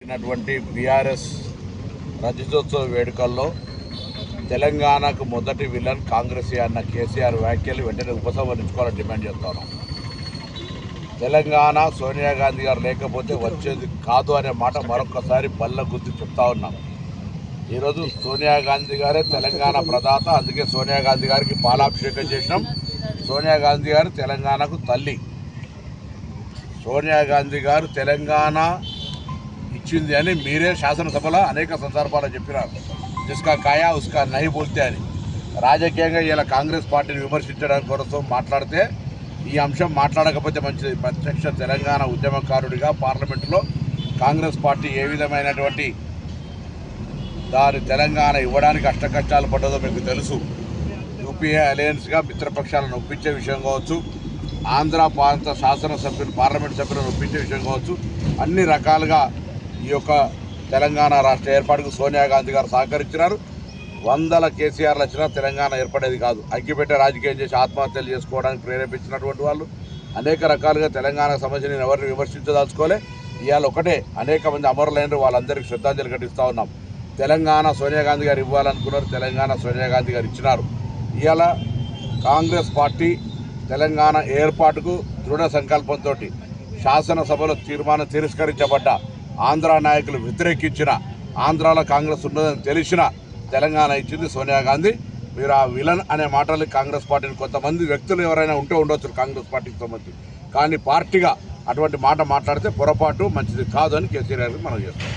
BRS రజతోత్సవ వేడుకల్లో తెలంగాణకు మొదటి విలన్ కాంగ్రెస్ అన్న కేసీఆర్ వ్యాఖ్యలు వెంటనే ఉపసంహరించుకోవాలని డిమాండ్ చేస్తున్నాం. తెలంగాణ సోనియా గాంధీ గారు లేకపోతే వచ్చేది కాదు అనే మాట మరొకసారి బల్ల గుర్తు చెప్తా ఉన్నాం. ఈరోజు సోనియా గాంధీ గారే తెలంగాణ ప్రదాత, అందుకే సోనియా గాంధీ గారికి పాలాభిషేకం చేసినాం. సోనియా గాంధీ గారు తెలంగాణకు తల్లి. సోనియా గాంధీ గారు తెలంగాణ ఇచ్చింది అని మీరే శాసనసభలో అనేక సందర్భాలు చెప్పినారు. జిస్కా కాయా ఉస్కా నహీ బోల్తే అని. రాజకీయంగా ఇలా కాంగ్రెస్ పార్టీని విమర్శించడానికి కోసం మాట్లాడితే ఈ అంశం మాట్లాడకపోతే మంచిది. ప్రత్యక్ష తెలంగాణ ఉద్యమకారుడిగా పార్లమెంటులో కాంగ్రెస్ పార్టీ ఏ విధమైనటువంటి దాని తెలంగాణ ఇవ్వడానికి అష్టకష్టాలు పడ్డదో మీకు తెలుసు. యూపీఏ అలయన్స్గా మిత్రపక్షాలను ఒప్పించే విషయం కావచ్చు, ఆంధ్ర ప్రాంత శాసనసభ్యులు పార్లమెంట్ సభ్యులను ఒప్పించే విషయం కావచ్చు, అన్ని రకాలుగా ఈ యొక్క తెలంగాణ రాష్ట్ర ఏర్పాటుకు సోనియా గాంధీ గారు సహకరించినారు. వందల కేసీఆర్లు వచ్చినా తెలంగాణ ఏర్పడేది కాదు. ఐక్యపెట్టే రాజకీయం చేసి ఆత్మహత్యలు చేసుకోవడానికి ప్రేరేపించినటువంటి వాళ్ళు అనేక రకాలుగా తెలంగాణకు సంబంధించిన ఎవరిని విమర్శించదలుచుకోలే. ఇవాళ ఒకటే అనేక మంది అమరులైన వాళ్ళందరికీ శ్రద్ధాంజలి ఘటిస్తూ ఉన్నాం. తెలంగాణ సోనియా గాంధీ గారు ఇవ్వాలనుకున్నారు, తెలంగాణ సోనియా గాంధీ గారు ఇచ్చినారు. ఇవాళ కాంగ్రెస్ పార్టీ తెలంగాణ ఏర్పాటుకు దృఢ సంకల్పంతో శాసనసభలో తీర్మానం తిరస్కరించబడ్డ, ఆంధ్ర నాయకులు వ్యతిరేకించిన, ఆంధ్రాలో కాంగ్రెస్ ఉన్నదని తెలిసిన తెలంగాణ ఇచ్చింది సోనియా గాంధీ. మీరు ఆ విలన్ అనే మాటలు కాంగ్రెస్ పార్టీని కొంతమంది వ్యక్తులు ఎవరైనా ఉండొచ్చు కాంగ్రెస్ పార్టీకి సంబంధించి, కానీ పార్టీగా అటువంటి మాట మాట్లాడితే పొరపాటు మంచిది కాదు అని కేసీఆర్ గారికి మనం చేస్తాం.